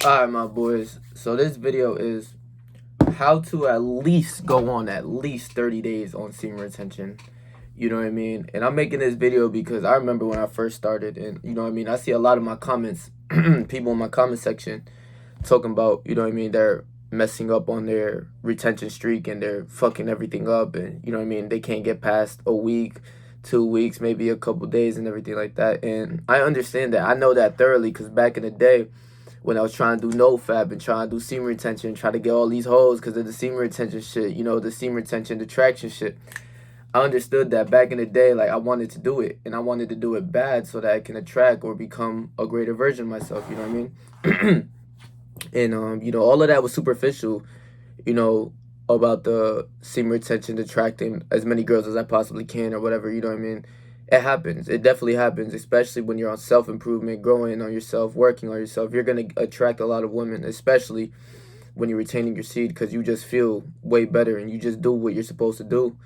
Alright, my boys. So this video is how to at least go on at least 30 days on semen retention. You know what I mean? And I'm making this video because I remember when I first started, and you know what I mean? I see a lot of my comments, people in my comment section talking about, you know what I mean, they're messing up on their retention streak and they're fucking everything up, and you know what I mean, they can't get past a week, 2 weeks, maybe a couple days and everything like that. And I understand that. I know that thoroughly because back in the day when I was trying to do NoFap and trying to do semen retention, try to get all these hoes because of the semen retention shit, you know, the semen retention, the traction shit. I understood that back in the day, like, I wanted to do it, and I wanted to do it bad so that I can attract or become a greater version of myself, you know what I mean? And, you know, all of that was superficial, you know, about the semen retention, attracting as many girls as I possibly can or whatever, you know what I mean? It happens. It definitely happens, especially when you're on self-improvement, growing on yourself, working on yourself. You're going to attract a lot of women, especially when you're retaining your seed, because you just feel way better and you just do what you're supposed to do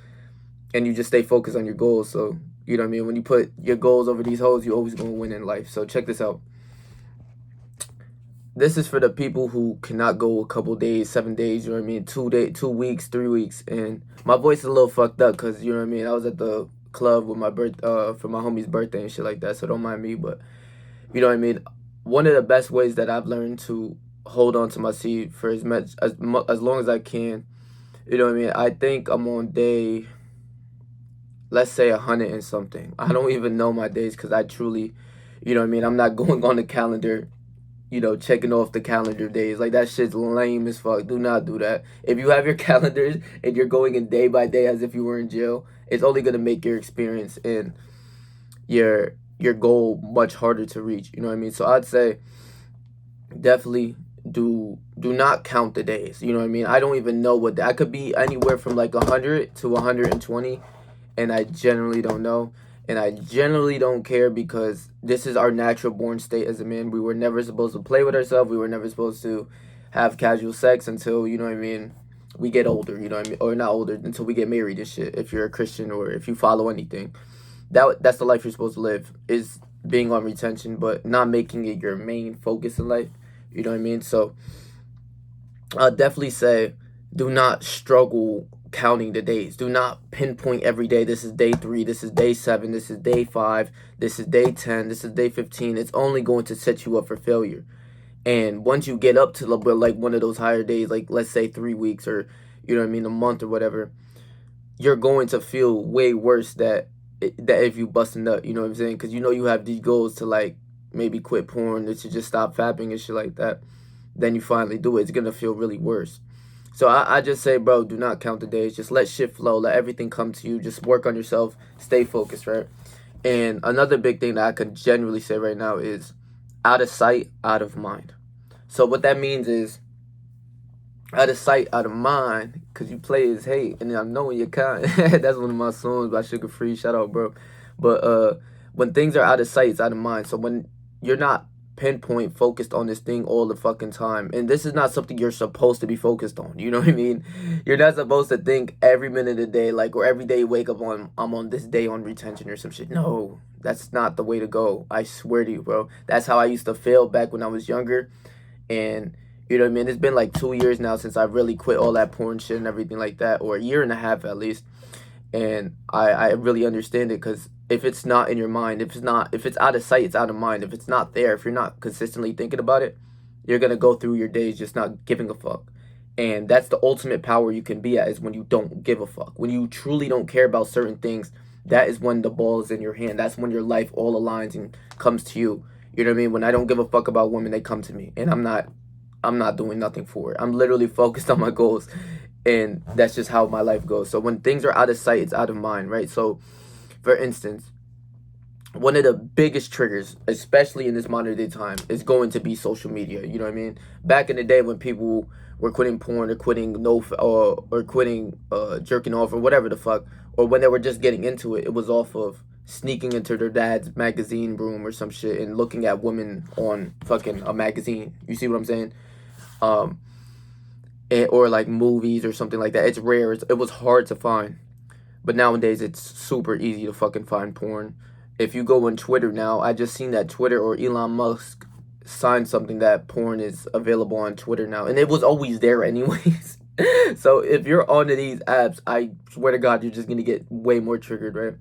and you just stay focused on your goals. So, you know what I mean? When you put your goals over these hoes, you're always going to win in life. So check this out. This is for the people who cannot go a couple days, 7 days, you know what I mean? 2 weeks, 3 weeks. And my voice is a little fucked up because, you know what I mean, I was at the club with my for my homie's birthday and shit like that, so don't mind me. But you know what I mean, one of the best ways that I've learned to hold on to my seed for as long as I can, you know what I mean, I think I'm on day, let's say 100 and something. I don't even know my days because I truly, you know what I mean, I'm not going on the calendar, you know, checking off the calendar days. Like, that shit's lame as fuck. Do not do that. If you have your calendars and you're going in day by day as if you were in jail, it's only going to make your experience and your goal much harder to reach. You know what I mean? So I'd say definitely do not count the days. You know what I mean? I don't even know what I could be anywhere from like 100 to 120, and I generally don't know. And I generally don't care because this is our natural born state as a man. We were never supposed to play with ourselves. We were never supposed to have casual sex until, you know what I mean, we get older, you know what I mean? Or not older, until we get married and shit, if you're a Christian or if you follow anything. That's the life you're supposed to live, is being on retention, but not making it your main focus in life. You know what I mean? So I'll definitely say do not struggle counting the days. Do not pinpoint every day. This is day 3. This is day 7. This is day 5. This is day 10. This is day 15. It's only going to set you up for failure. And once you get up to like one of those higher days, like let's say 3 weeks or, you know what I mean, a month or whatever, you're going to feel way worse that if you bust a nut, you know what I'm saying? Because you know you have these goals to like maybe quit porn, to just stop fapping and shit like that. Then you finally do it. It's going to feel really worse. So I just say, bro, do not count the days. Just let shit flow. Let everything come to you. Just work on yourself. Stay focused, right? And another big thing that I can generally say right now is out of sight, out of mind. So what that means is out of sight, out of mind, because you play as hate, and I'm knowing your kind. That's one of my songs by Sugar Free. Shout out, bro. But when things are out of sight, it's out of mind. So when you're not pinpoint focused on this thing all the fucking time, and this is not something you're supposed to be focused on, you know what I mean? You're not supposed to think every minute of the day, like, or every day you wake up on, I'm on this day on retention or some shit. No, that's not the way to go. I swear to you, bro. That's how I used to feel back when I was younger. And you know what I mean? It's been like 2 years now since I really quit all that porn shit and everything like that, or a year and a half at least. And I really understand it, because if it's not in your mind, if it's out of sight, it's out of mind. If it's not there, if you're not consistently thinking about it, you're going to go through your days just not giving a fuck. And that's the ultimate power you can be at, is when you don't give a fuck. When you truly don't care about certain things, that is when the ball is in your hand. That's when your life all aligns and comes to you. You know what I mean? When I don't give a fuck about women, they come to me. And I'm not doing nothing for it. I'm literally focused on my goals. And that's just how my life goes. So when things are out of sight, it's out of mind, right? So, for instance, one of the biggest triggers, especially in this modern day time, is going to be social media. You know what I mean? Back in the day when people were quitting porn or quitting or quitting jerking off or whatever the fuck, or when they were just getting into it, it was off of sneaking into their dad's magazine room or some shit and looking at women on fucking a magazine. You see what I'm saying? Or like movies or something like that. It's rare. It was hard to find. But nowadays, it's super easy to fucking find porn. If you go on Twitter now, I just seen that Twitter or Elon Musk signed something that porn is available on Twitter now, and it was always there anyways. So if you're onto these apps, I swear to God, you're just gonna get way more triggered, right?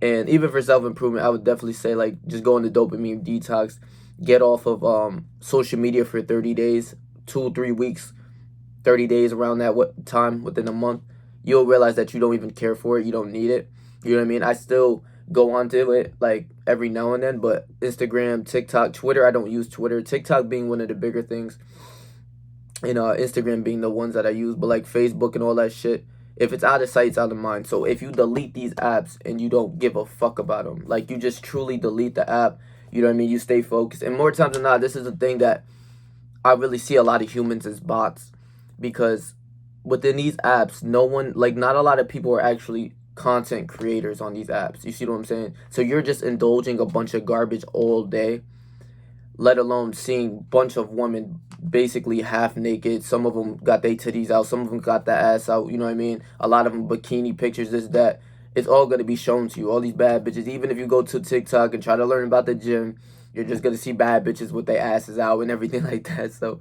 And even for self improvement, I would definitely say like just go on the dopamine detox, get off of social media for 30 days, 2 3 weeks, 30 days around that what time within a month. You'll realize that you don't even care for it, you don't need it. You know what I mean? I still go onto it like every now and then, but Instagram, TikTok, Twitter, I don't use Twitter. TikTok being one of the bigger things, and Instagram being the ones that I use, but like Facebook and all that shit. If it's out of sight, it's out of mind. So if you delete these apps and you don't give a fuck about them, like you just truly delete the app, you know what I mean? You stay focused. And more times than not, this is the thing that I really see a lot of humans as bots, because within these apps, no one, like not a lot of people are actually content creators on these apps. You see what I'm saying? So you're just indulging a bunch of garbage all day, let alone seeing bunch of women basically half naked. Some of them got their titties out, some of them got the ass out, you know what I mean? A lot of them bikini pictures, this, that. It's all going to be shown to you, all these bad bitches. Even if you go to TikTok and try to learn about the gym, you're just going to see bad bitches with their asses out and everything like that. So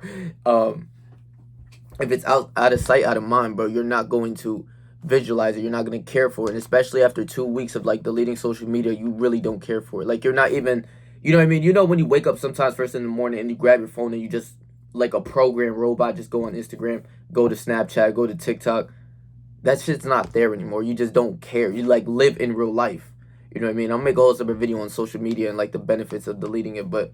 if it's out of sight, out of mind, bro, you're not going to visualize it. You're not going to care for it. And especially after 2 weeks of like deleting social media, you really don't care for it. Like you're not even, you know what I mean? You know when you wake up sometimes first in the morning and you grab your phone and you just like a program robot, just go on Instagram, go to Snapchat, go to TikTok. That shit's not there anymore. You just don't care. You like live in real life. You know what I mean? I'll make a whole separate video on social media and like the benefits of deleting it, but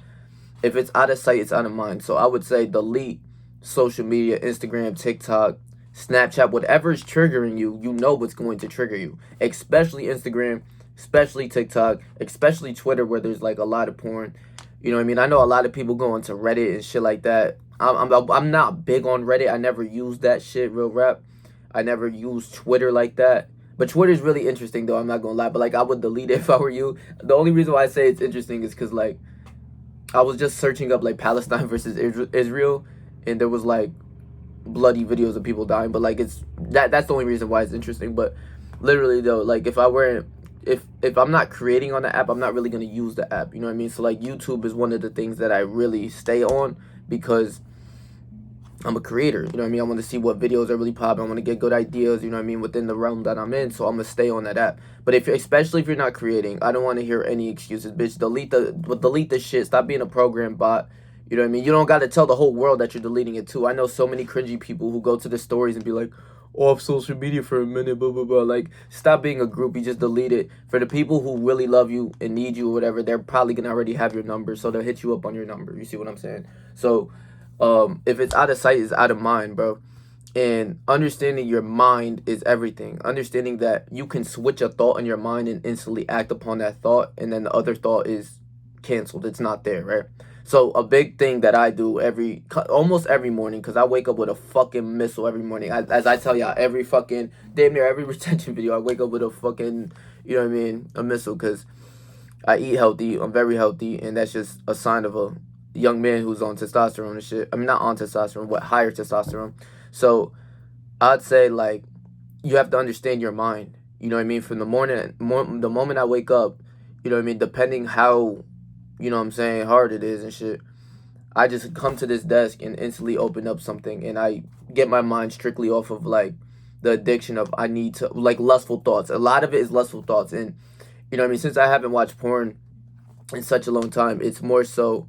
if it's out of sight, it's out of mind. So I would say delete social media, Instagram, TikTok, Snapchat, whatever is triggering you, you know what's going to trigger you. Especially Instagram, especially TikTok, especially Twitter, where there's like a lot of porn. You know what I mean? I know a lot of people go into Reddit and shit like that. I'm not big on Reddit. I never used that shit, real rap. I never used Twitter like that. But Twitter's really interesting though, I'm not gonna lie. But like I would delete it if I were you. The only reason why I say it's interesting is because like I was just searching up like Palestine versus Israel, and there was like bloody videos of people dying. But like that's the only reason why it's interesting. But literally though, like if I weren't, if I'm not creating on the app, I'm not really gonna use the app. You know what I mean? So like YouTube is one of the things that I really stay on because I'm a creator, you know what I mean? I want to see what videos are really popping. I want to get good ideas, you know what I mean, within the realm that I'm in. So I'm gonna stay on that app. But especially if you're not creating, I don't want to hear any excuses, bitch. Delete the shit. Stop being a program bot. You know what I mean? You don't got to tell the whole world that you're deleting it too. I know so many cringy people who go to the stories and be like, off social media for a minute, blah blah blah. Like, stop being a groupie. Just delete it. For the people who really love you and need you or whatever, they're probably gonna already have your number, so they'll hit you up on your number. You see what I'm saying? So if it's out of sight, it's out of mind, bro. And understanding your mind is everything. Understanding that you can switch a thought in your mind and instantly act upon that thought, and then the other thought is canceled. It's not there, right? So a big thing that I do almost every morning, because I wake up with a fucking missile every morning. As I tell y'all, every fucking damn near every retention video, I wake up with a fucking, you know what I mean, a missile, because I eat healthy. I'm very healthy, and that's just a sign of a young man who's on testosterone and shit. I mean, not on testosterone, but higher testosterone. So I'd say like you have to understand your mind. You know what I mean? From the the moment I wake up, you know what I mean. Depending how, you know what I'm saying, hard it is and shit, I just come to this desk and instantly open up something, and I get my mind strictly off of like the addiction of I need to like lustful thoughts. A lot of it is lustful thoughts, and you know what I mean. Since I haven't watched porn in such a long time, it's more so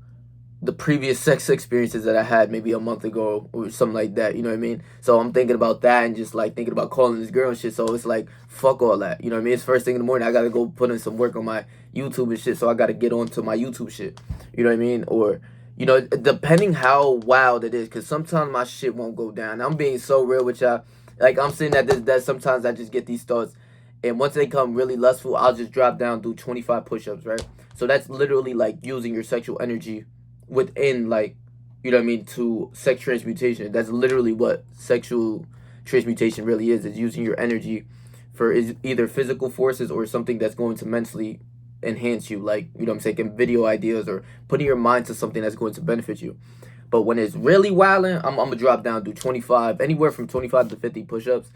the previous sex experiences that I had maybe a month ago or something like that, you know what I mean? So I'm thinking about that and just like thinking about calling this girl and shit. So it's like, fuck all that, you know what I mean? It's first thing in the morning. I gotta go put in some work on my YouTube and shit. So I gotta get on to my YouTube shit, you know what I mean? Or, you know, depending how wild it is, because sometimes my shit won't go down. I'm being so real with y'all. Like, I'm sitting at this desk, sometimes I just get these thoughts. And once they come really lustful, I'll just drop down, do 25 push-ups, right? So that's literally like using your sexual energy within, like, you know what I mean, to sex transmutation. That's literally what sexual transmutation really is using your energy for either physical forces or something that's going to mentally enhance you, like, you know what I'm saying, video ideas or putting your mind to something that's going to benefit you. But when it's really wilding, I'm gonna drop down, do 25, anywhere from 25 to 50 push-ups.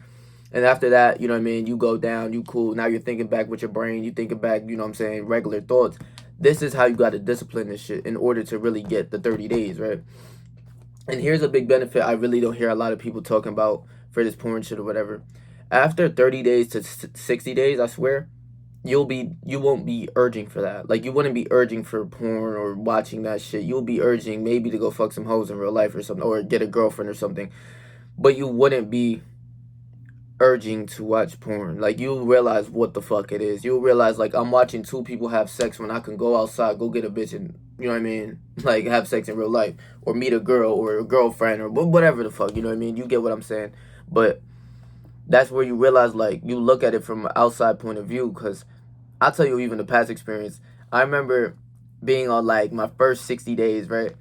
And after that, you know what I mean, you go down, you cool. Now you're thinking back with your brain, you thinking back, you know what I'm saying, regular thoughts. This is how you got to discipline this shit in order to really get the 30 days, right? And here's a big benefit I really don't hear a lot of people talking about for this porn shit or whatever. After 30 days to 60 days, I swear, you won't be urging for that. Like, you wouldn't be urging for porn or watching that shit. You'll be urging maybe to go fuck some hoes in real life or something, or get a girlfriend or something. But you wouldn't be urging to watch porn. Like, you'll realize what the fuck it is. You'll realize, like, I'm watching two people have sex when I can go outside, go get a bitch and, you know what I mean, like, have sex in real life, or meet a girl or a girlfriend or whatever the fuck, you know what I mean? You get what I'm saying? But that's where you realize, like, you look at it from an outside point of view. Because I'll tell you, even the past experience, I remember being on, like, my first 60 days, right?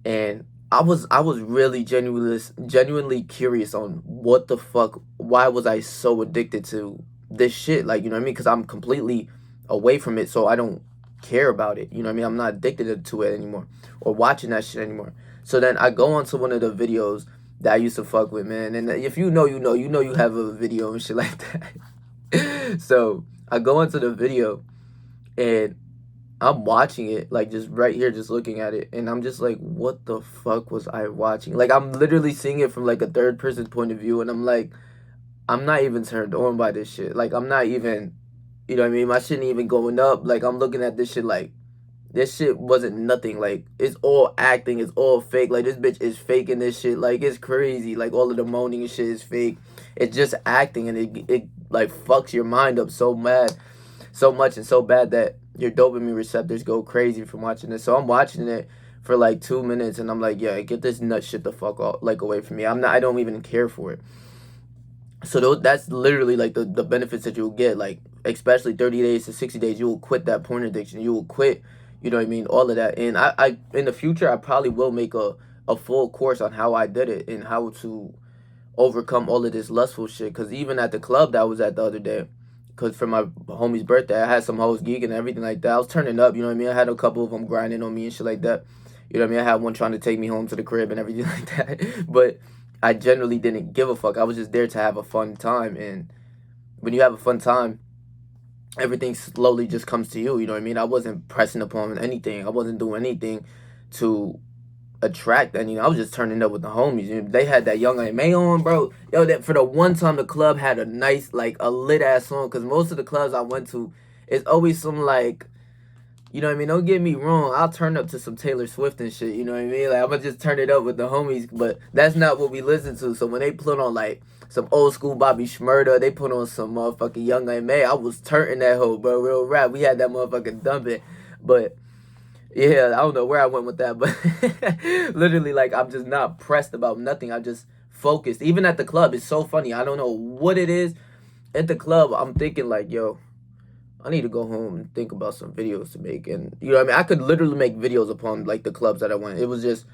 And I was really genuinely curious on what the fuck, why was I so addicted to this shit? Like, you know what I mean? Because I'm completely away from it, so I don't care about it. You know what I mean? I'm not addicted to it anymore, or watching that shit anymore. So then I go onto one of the videos that I used to fuck with, man. And if you know, you have a video and shit like that. So I go into the video and I'm watching it, like, just right here, just looking at it, and I'm just like, what the fuck was I watching? Like, I'm literally seeing it from, like, a third person point of view, and I'm like, I'm not even turned on by this shit. Like, I'm not even, you know what I mean? My shit ain't even going up. Like, I'm looking at this shit like, this shit wasn't nothing. Like, it's all acting, it's all fake. Like, this bitch is faking this shit. Like, it's crazy. Like, all of the moaning and shit is fake. It's just acting, and it like, fucks your mind up so much and so bad that your dopamine receptors go crazy from watching this. So I'm watching it for like 2 minutes, and I'm like, yeah, get this nut shit the fuck off, like, away from me. I don't even care for it. So that's literally like the benefits that you'll get, like, especially 30 days to 60 days, you will quit that porn addiction. You will quit, you know what I mean, all of that. And I in the future, I probably will make a full course on how I did it and how to overcome all of this lustful shit. Because even at the club that I was at the other day, because for my homie's birthday, I had some hoes geeking and everything like that. I was turning up, you know what I mean? I had a couple of them grinding on me and shit like that. You know what I mean? I had one trying to take me home to the crib and everything like that. But I generally didn't give a fuck. I was just there to have a fun time. And when you have a fun time, everything slowly just comes to you, you know what I mean? I wasn't pressing upon anything. I wasn't doing anything to attract anything. I was just turning up with the homies. You know, they had that Young M.A. on, bro. Yo, that for the one time the club had a nice, like, a lit ass song. Because most of the clubs I went to, it's always some, like, you know what I mean? Don't get me wrong. I'll turn up to some Taylor Swift and shit, you know what I mean? Like, I'm gonna just turn it up with the homies, but that's not what we listen to. So when they put on, like, some old school Bobby Shmurda, they put on some motherfucking Young M.A., I was turning that hoe, bro. Real rap. We had that motherfucking dumping. But yeah, I don't know where I went with that, but literally, like, I'm just not pressed about nothing. I'm just focused. Even at the club, it's so funny. I don't know what it is. At the club, I'm thinking, like, yo, I need to go home and think about some videos to make. And, you know what I mean? I could literally make videos upon, like, the clubs that I went. It was just,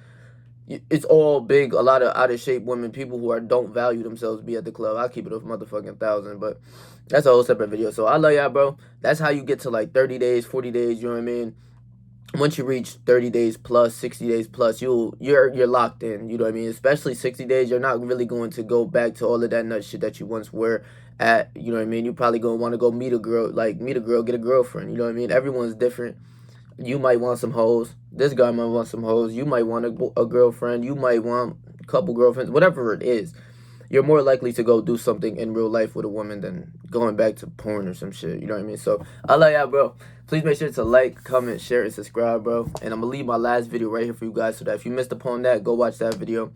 it's all big, a lot of out of shape women, people who don't value themselves be at the club. I'll keep it a motherfucking 1,000, but that's a whole separate video. So I love y'all, bro. That's how you get to, like, 30 days, 40 days, you know what I mean? Once you reach 30 days plus, 60 days plus, you're locked in, you know what I mean? Especially 60 days, you're not really going to go back to all of that nut shit that you once were at, you know what I mean? You probably gonna want to go meet a girl, get a girlfriend, you know what I mean? Everyone's different. You might want some hoes. This guy might want some hoes. You might want a girlfriend. You might want a couple girlfriends, whatever it is. You're more likely to go do something in real life with a woman than going back to porn or some shit. You know what I mean? So, I love y'all, bro. Please make sure to like, comment, share, and subscribe, bro. And I'm going to leave my last video right here for you guys so that if you missed upon that, go watch that video.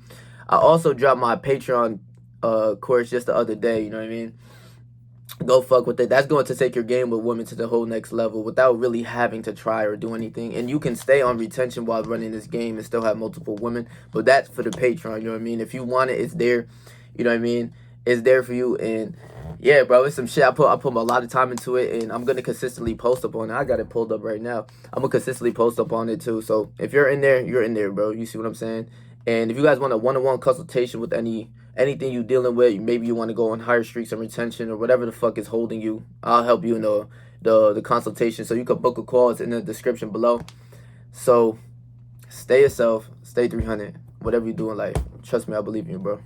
I also dropped my Patreon course just the other day. You know what I mean? Go fuck with it. That's going to take your game with women to the whole next level without really having to try or do anything. And you can stay on retention while running this game and still have multiple women. But that's for the Patreon, you know what I mean? If you want it, it's there. You know what I mean? It's there for you. And yeah, bro, it's some shit. I put a lot of time into it, and I'm gonna consistently post up on it. I got it pulled up right now. I'm gonna consistently post up on it too. So if you're in there, you're in there, bro. You see what I'm saying? And if you guys want a one-on-one consultation with anything you dealing with, maybe you want to go on higher streaks and retention or whatever the fuck is holding you, I'll help you in the consultation. So you can book a call. It's in the description below. So stay yourself, stay 300. Whatever you do in life, trust me, I believe in you, bro.